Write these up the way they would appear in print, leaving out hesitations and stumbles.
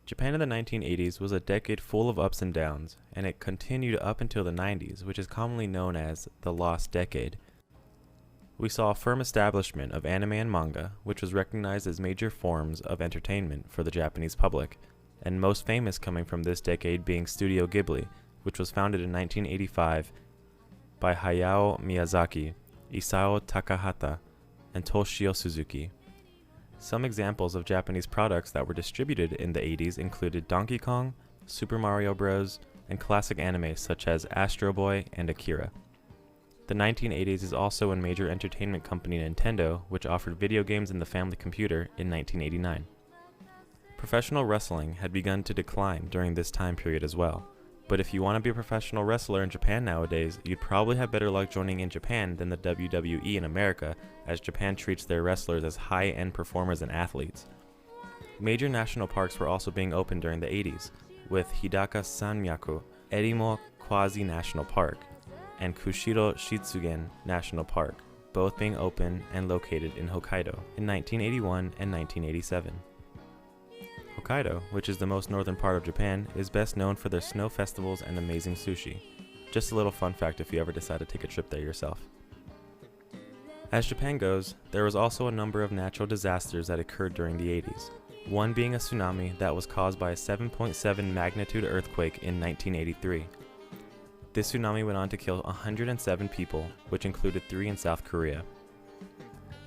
Japan in the 1980s was a decade full of ups and downs, and it continued up until the 90s, which is commonly known as the Lost Decade. We saw a firm establishment of anime and manga, which was recognized as major forms of entertainment for the Japanese public, and most famous coming from this decade being Studio Ghibli, which was founded in 1985 by Hayao Miyazaki, Isao Takahata, and Toshio Suzuki. Some examples of Japanese products that were distributed in the 80s included Donkey Kong, Super Mario Bros., and classic anime such as Astro Boy and Akira. The 1980s is also when major entertainment company Nintendo, which offered video games in the family computer in 1989. Professional wrestling had begun to decline during this time period as well, but if you want to be a professional wrestler in Japan nowadays, you'd probably have better luck joining in Japan than the WWE in America, as Japan treats their wrestlers as high-end performers and athletes. Major national parks were also being opened during the 80s, with Hidaka Sanmyaku, Erimo Quasi National Park, and Kushiro Shitsugen National Park, both being open and located in Hokkaido in 1981 and 1987. Hokkaido, which is the most northern part of Japan, is best known for their snow festivals and amazing sushi. Just a little fun fact if you ever decide to take a trip there yourself. As Japan goes, there was also a number of natural disasters that occurred during the 80s, one being a tsunami that was caused by a 7.7 magnitude earthquake in 1983. This tsunami went on to kill 107 people, which included 3 in South Korea.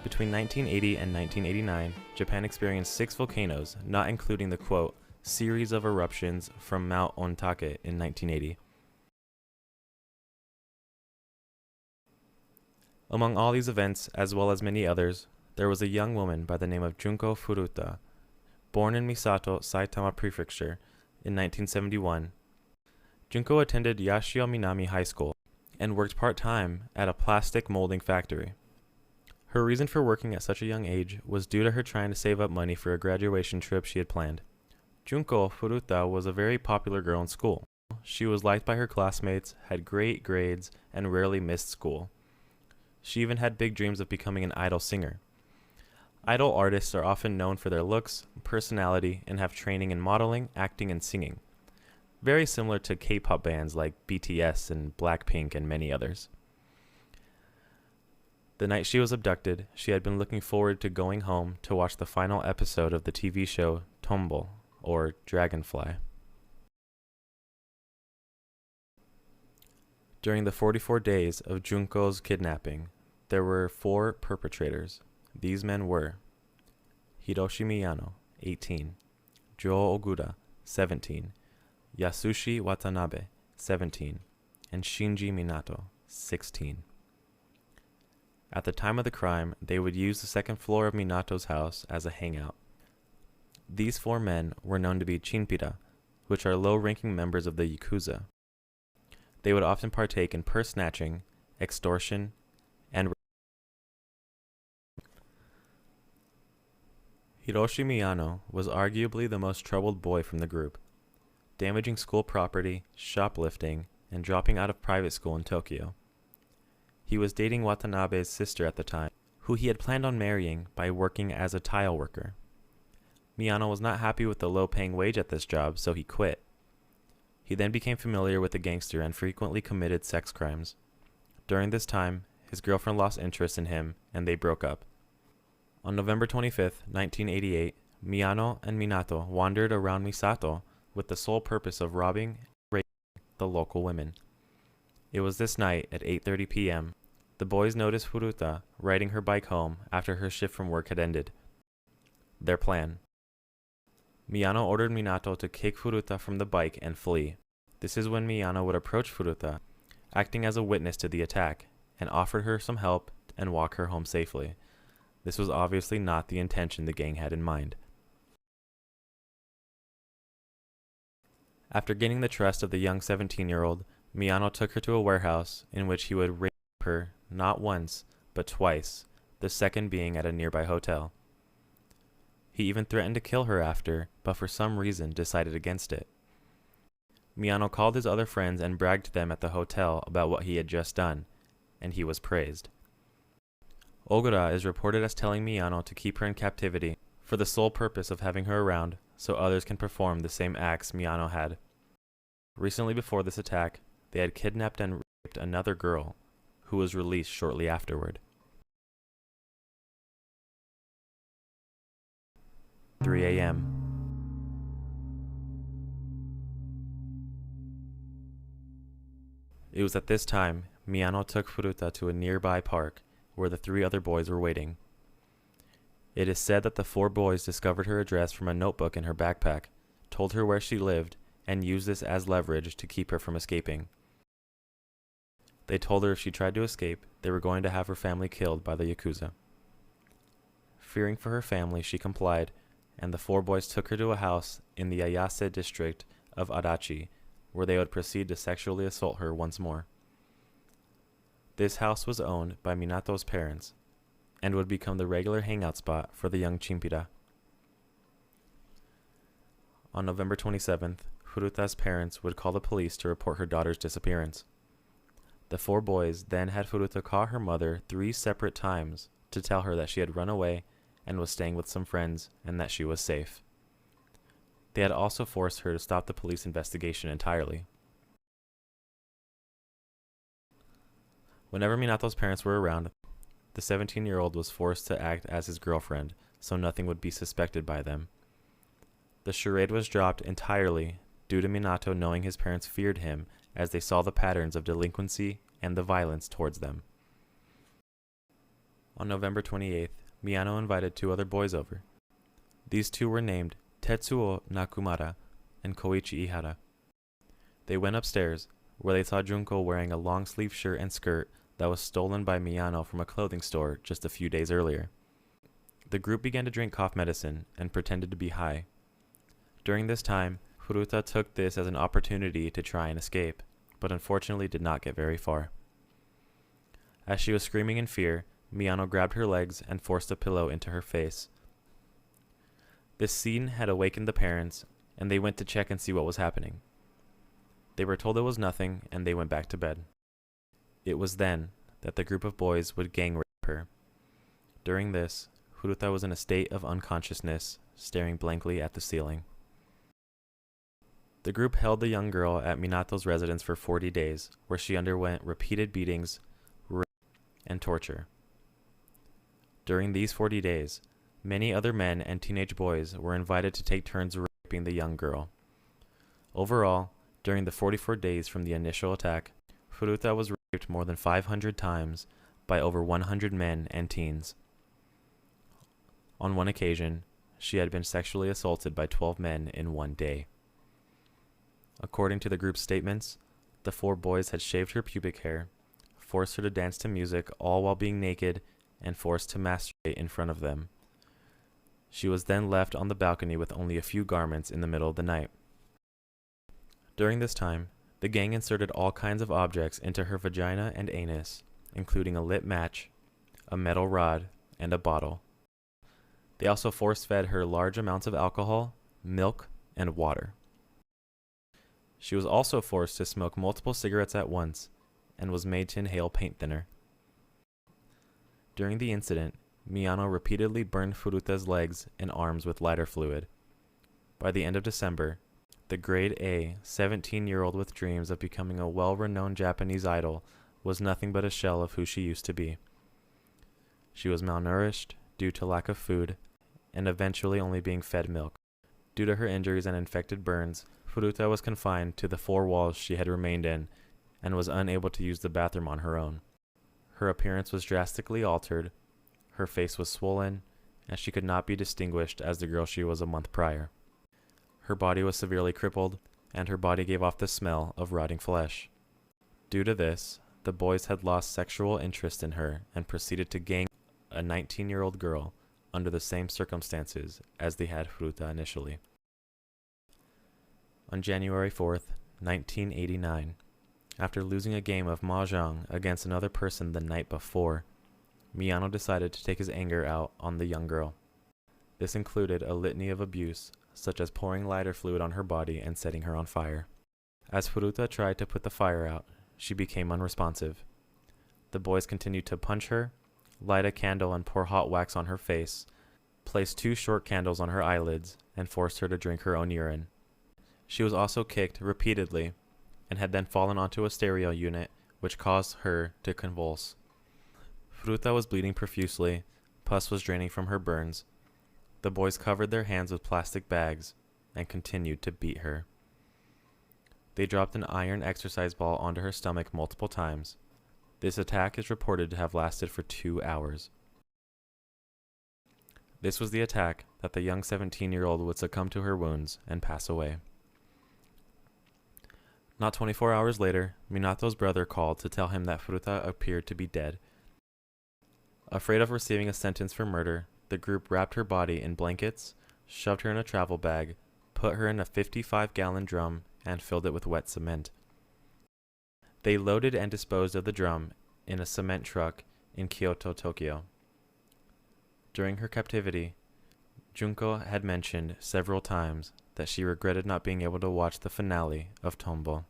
Between 1980 and 1989, Japan experienced 6 volcanoes, not including the quote, series of eruptions from Mount Ontake in 1980. Among all these events, as well as many others, there was a young woman by the name of Junko Furuta, born in Misato, Saitama Prefecture, in 1971. Junko attended Yashio Minami High School and worked part-time at a plastic molding factory. Her reason for working at such a young age was due to her trying to save up money for a graduation trip she had planned. Junko Furuta was a very popular girl in school. She was liked by her classmates, had great grades, and rarely missed school. She even had big dreams of becoming an idol singer. Idol artists are often known for their looks, personality, and have training in modeling, acting, and singing. Very similar to K-pop bands like BTS and Blackpink and many others. The night she was abducted, she had been looking forward to going home to watch the final episode of the TV show Tonbo, or Dragonfly. During the 44 days of Junko's kidnapping, there were 4 perpetrators. These men were Hiroshi Miyano, 18, Joe Ogura, 17, Yasushi Watanabe, 17, and Shinji Minato, 16. At the time of the crime, they would use the second floor of Minato's house as a hangout. These 4 men were known to be Chinpira, which are low-ranking members of the Yakuza. They would often partake in purse snatching, extortion, and Hiroshi Miyano was arguably the most troubled boy from the group, damaging school property, shoplifting, and dropping out of private school in Tokyo. He was dating Watanabe's sister at the time, who he had planned on marrying by working as a tile worker. Miyano was not happy with the low-paying wage at this job, so he quit. He then became familiar with the gangster and frequently committed sex crimes. During this time, his girlfriend lost interest in him, and they broke up. On November 25, 1988, Miyano and Minato wandered around Misato with the sole purpose of robbing and raping the local women. It was this night at 8:30 p.m. The boys noticed Furuta riding her bike home after her shift from work had ended. Their plan. Miyano ordered Minato to kick Furuta from the bike and flee. This is when Miyano would approach Furuta, acting as a witness to the attack, and offered her some help and walk her home safely. This was obviously not the intention the gang had in mind. After gaining the trust of the young 17-year-old, Miyano took her to a warehouse in which he would rape her not once, but twice, the second being at a nearby hotel. He even threatened to kill her after, but for some reason decided against it. Miyano called his other friends and bragged to them at the hotel about what he had just done, and he was praised. Ogura is reported as telling Miyano to keep her in captivity for the sole purpose of having her around so others can perform the same acts Miyano had. Recently before this attack, they had kidnapped and raped another girl, who was released shortly afterward. 3 a.m. It was at this time Miyano took Furuta to a nearby park where the 3 other boys were waiting. It is said that the 4 boys discovered her address from a notebook in her backpack, told her where she lived, and used this as leverage to keep her from escaping. They told her if she tried to escape, they were going to have her family killed by the Yakuza. Fearing for her family, she complied, and the 4 boys took her to a house in the Ayase district of Adachi, where they would proceed to sexually assault her once more. This house was owned by Minato's parents, and would become the regular hangout spot for the young Chimpira. On November 27th, Furuta's parents would call the police to report her daughter's disappearance. The 4 boys then had Furuta call her mother 3 separate times to tell her that she had run away and was staying with some friends and that she was safe. They had also forced her to stop the police investigation entirely. Whenever Minato's parents were around, the 17-year-old was forced to act as his girlfriend, so nothing would be suspected by them. The charade was dropped entirely due to Minato knowing his parents feared him as they saw the patterns of delinquency and the violence towards them. On November 28th, Miyano invited 2 other boys over. These 2 were named Tetsuo Nakumara and Koichi Ihara. They went upstairs, where they saw Junko wearing a long-sleeve shirt and skirt that was stolen by Miyano from a clothing store just a few days earlier. The group began to drink cough medicine and pretended to be high. During this time, Furuta took this as an opportunity to try and escape, but unfortunately did not get very far. As she was screaming in fear, Miyano grabbed her legs and forced a pillow into her face. This scene had awakened the parents, and they went to check and see what was happening. They were told it was nothing, and they went back to bed. It was then that the group of boys would gang rape her. During this, Furuta was in a state of unconsciousness, staring blankly at the ceiling. The group held the young girl at Minato's residence for 40 days, where she underwent repeated beatings, rape, and torture. During these 40 days, many other men and teenage boys were invited to take turns raping the young girl. Overall, during the 44 days from the initial attack, Furuta was raped more than 500 times by over 100 men and teens. On one occasion, she had been sexually assaulted by 12 men in one day. According to the group's statements, the 4 boys had shaved her pubic hair, forced her to dance to music all while being naked, and forced to masturbate in front of them. She was then left on the balcony with only a few garments in the middle of the night. During this time, the gang inserted all kinds of objects into her vagina and anus, including a lit match, a metal rod, and a bottle. They also force-fed her large amounts of alcohol, milk, and water. She was also forced to smoke multiple cigarettes at once and was made to inhale paint thinner. During the incident, Miyano repeatedly burned Furuta's legs and arms with lighter fluid. By the end of December, the grade A 17-year-old with dreams of becoming a well-renowned Japanese idol was nothing but a shell of who she used to be. She was malnourished due to lack of food and eventually only being fed milk. Due to her injuries and infected burns, Furuta was confined to the 4 walls she had remained in and was unable to use the bathroom on her own. Her appearance was drastically altered, her face was swollen, and she could not be distinguished as the girl she was a month prior. Her body was severely crippled, and her body gave off the smell of rotting flesh. Due to this, the boys had lost sexual interest in her and proceeded to gang a 19-year-old girl under the same circumstances as they had Furuta initially. On January 4th, 1989, after losing a game of mahjong against another person the night before, Miyano decided to take his anger out on the young girl. This included a litany of abuse, such as pouring lighter fluid on her body and setting her on fire. As Furuta tried to put the fire out, she became unresponsive. The boys continued to punch her, light a candle and pour hot wax on her face, place 2 short candles on her eyelids, and forced her to drink her own urine. She was also kicked repeatedly and had then fallen onto a stereo unit, which caused her to convulse. Furuta was bleeding profusely. Pus was draining from her burns. The boys covered their hands with plastic bags and continued to beat her. They dropped an iron exercise ball onto her stomach multiple times. This attack is reported to have lasted for 2 hours. This was the attack that the young 17-year-old would succumb to her wounds and pass away. Not 24 hours later, Minato's brother called to tell him that Furuta appeared to be dead. Afraid of receiving a sentence for murder, the group wrapped her body in blankets, shoved her in a travel bag, put her in a 55-gallon drum, and filled it with wet cement. They loaded and disposed of the drum in a cement truck in Kyoto, Tokyo. During her captivity, Junko had mentioned several times that she regretted not being able to watch the finale of Tonbo.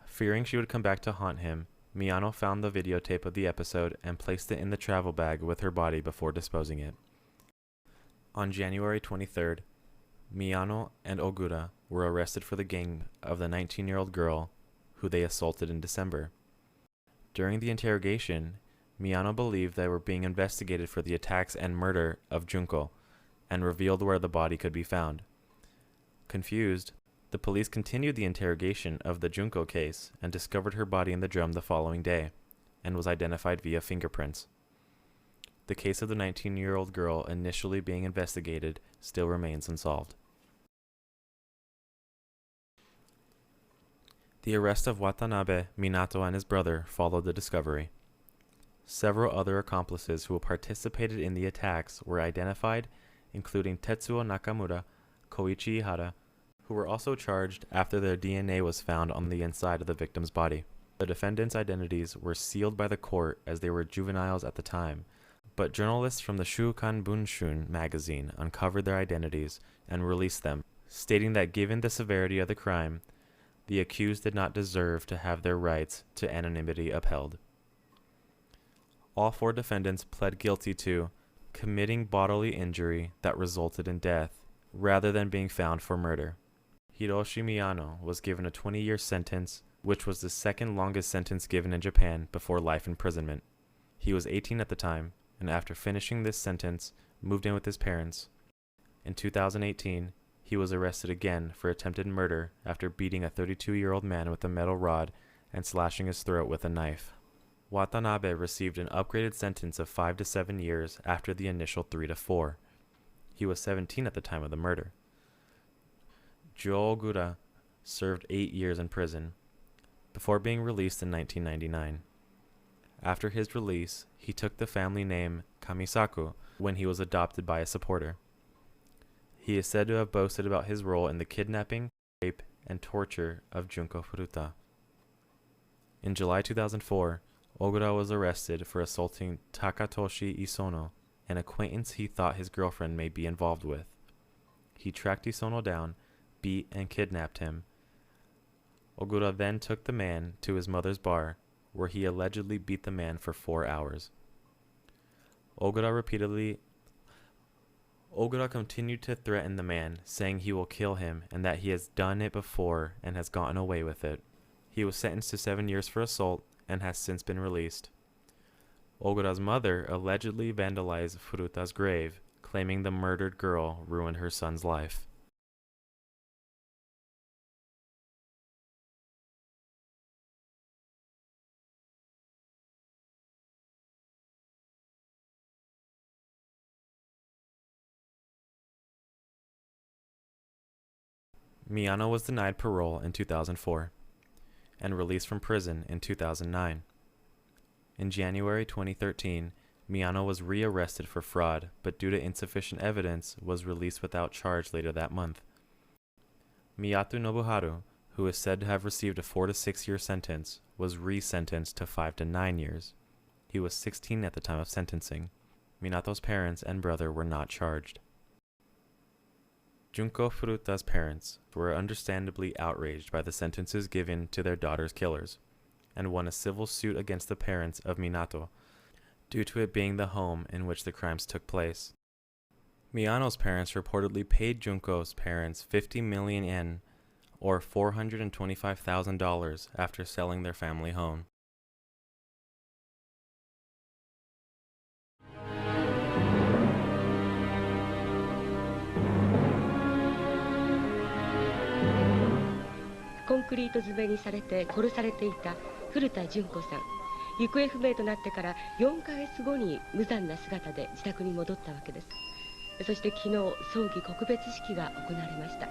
Fearing she would come back to haunt him, Miyano found the videotape of the episode and placed it in the travel bag with her body before disposing it. On January 23rd, Miyano and Ogura were arrested for the gang of the 19-year-old girl who they assaulted in December. During the interrogation, Miyano believed they were being investigated for the attacks and murder of Junko and revealed where the body could be found. Confused, the police continued the interrogation of the Junko case and discovered her body in the drum the following day, and was identified via fingerprints. The case of the 19-year-old girl initially being investigated still remains unsolved. The arrest of Watanabe, Minato, and his brother followed the discovery. Several other accomplices who participated in the attacks were identified, including Tetsuo Nakamura, Koichi Ihara, who were also charged after their DNA was found on the inside of the victim's body. The defendants' identities were sealed by the court as they were juveniles at the time, but journalists from the Shukan Bunshun magazine uncovered their identities and released them, stating that given the severity of the crime, the accused did not deserve to have their rights to anonymity upheld. All 4 defendants pled guilty to committing bodily injury that resulted in death, rather than being found for murder. Hiroshi Miyano was given a 20-year sentence, which was the second longest sentence given in Japan before life imprisonment. He was 18 at the time, and after finishing this sentence, moved in with his parents. In 2018, he was arrested again for attempted murder after beating a 32-year-old man with a metal rod and slashing his throat with a knife. Watanabe received an upgraded sentence of 5 to 7 years after the initial 3 to 4. He was 17 at the time of the murder. Joe Ogura served 8 years in prison, before being released in 1999. After his release, he took the family name Kamisaku when he was adopted by a supporter. He is said to have boasted about his role in the kidnapping, rape, and torture of Junko Furuta. In July 2004, Ogura was arrested for assaulting Takatoshi Isono, an acquaintance he thought his girlfriend may be involved with. He tracked Isono down, beat and kidnapped him. Ogura then took the man to his mother's bar, where he allegedly beat the man for 4 hours. Ogura continued to threaten the man, saying he will kill him and that he has done it before and has gotten away with it. He was sentenced to 7 years for assault and has since been released. Ogura's mother allegedly vandalized Furuta's grave, claiming the murdered girl ruined her son's life. Miyano was denied parole in 2004 and released from prison in 2009. In January 2013, Miyano was rearrested for fraud, but due to insufficient evidence, was released without charge later that month. Miyatu Nobuharu, who is said to have received a 4 to 6 year sentence, was re-sentenced to 5 to 9 years. He was 16 at the time of sentencing. Minato's parents and brother were not charged. Junko Furuta's parents were understandably outraged by the sentences given to their daughter's killers, and won a civil suit against the parents of Minato, due to it being the home in which the crimes took place. Miyano's parents reportedly paid Junko's parents 50 million yen, or $425,000, after selling their family home. コンクリート詰めにされて殺されていた古田順子さん。行方不明となってから4ヶ月後に無残な姿で自宅に戻ったわけです。そして昨日葬儀告別式が行われました。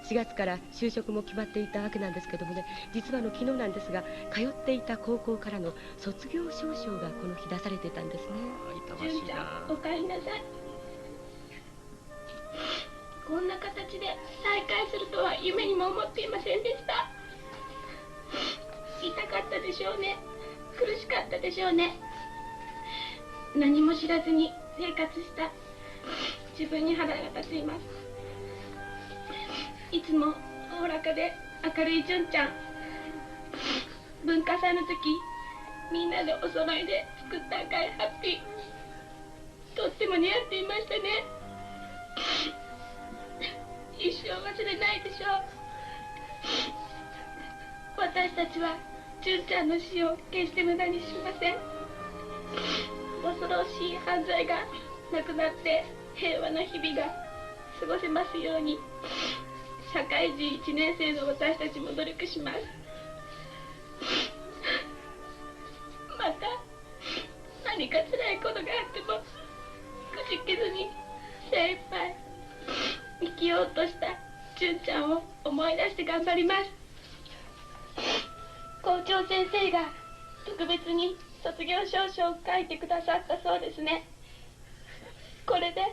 4月から就職も決まっていたわけなんですけどもね、実は昨日なんですが、通っていた高校からの卒業証書がこの日出されていたんですね。純ちゃん、お帰りなさい。こんな形で再会するとは夢にも思っていませんでした。痛かったでしょうね。苦しかったでしょうね。何も知らずに生活した自分に腹が立っています。いつもおおらかで明るい純ちゃん。文化祭の時、みんなでお揃いで作った赤いハッピー、とっても似合っていましたね。一生忘れないでしょう。私たちは純ちゃんの死を決して無駄にしません。恐ろしい犯罪がなくなって平和な日々が過ごせますように、社会人1年生の私たちも努力します。また何か辛いことがあってもくじけずに精一杯生きようとした純ちゃんを思い出して頑張ります。校長先生が特別に卒業証書を書いてくださったそうですね。これで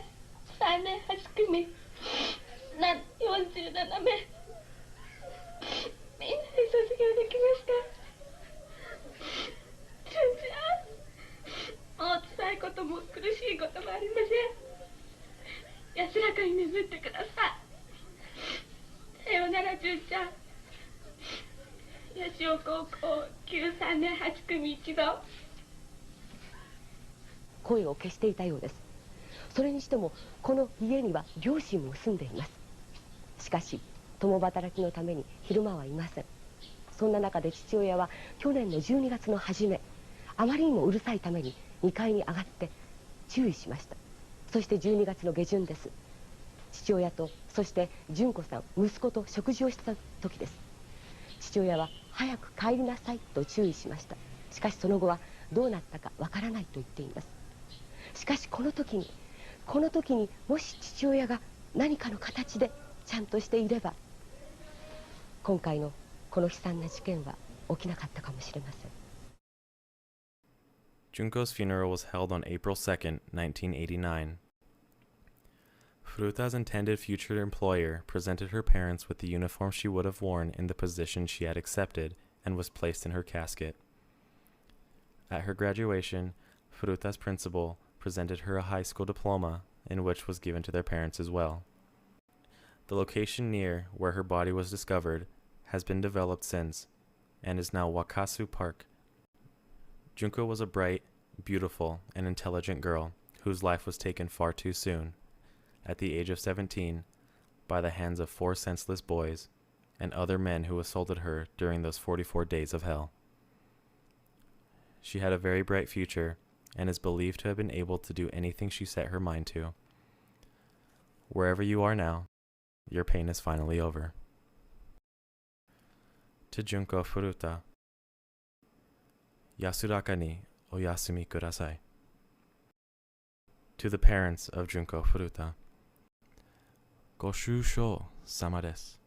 3年8組47名みんなで卒業できました。純ちゃん、もう辛いことも苦しいこともありません。安らかに眠ってください。さようなら純ちゃん。八潮高校9、3年8組一同。声を消していたようです。それにしてもこの家には両親も住んでいます。しかし共働きのために昼間はいません。そんな中で父親は去年の12月の初め、あまりにもうるさいために2階に上がって注意しました。そして12月の下旬です。父親とそして純子さん息子と食事をした時です。父親は早く帰りなさいと注意しました。しかしその後はどうなったかわからないと言っています。しかしこの時にもし父親が何かの形でちゃんとしていれば、今回のこの悲惨な事件は起きなかったかもしれません。Junko's funeral was held on April 2nd, 1989. Furuta's intended future employer presented her parents with the uniform she would have worn in the position she had accepted and was placed in her casket. At her graduation, Furuta's principal presented her a high school diploma, in which was given to their parents as well. The location near where her body was discovered has been developed since, and is now Wakasu Park. Junko was a bright, beautiful, and intelligent girl whose life was taken far too soon, at the age of 17, by the hands of 4 senseless boys and other men who assaulted her during those 44 days of hell. She had a very bright future and is believed to have been able to do anything she set her mind to. Wherever you are now, your pain is finally over. To Junko Furuta, Yasuraka ni oyasumi kudasai. To the parents of Junko Furuta, Goshusho sama desu.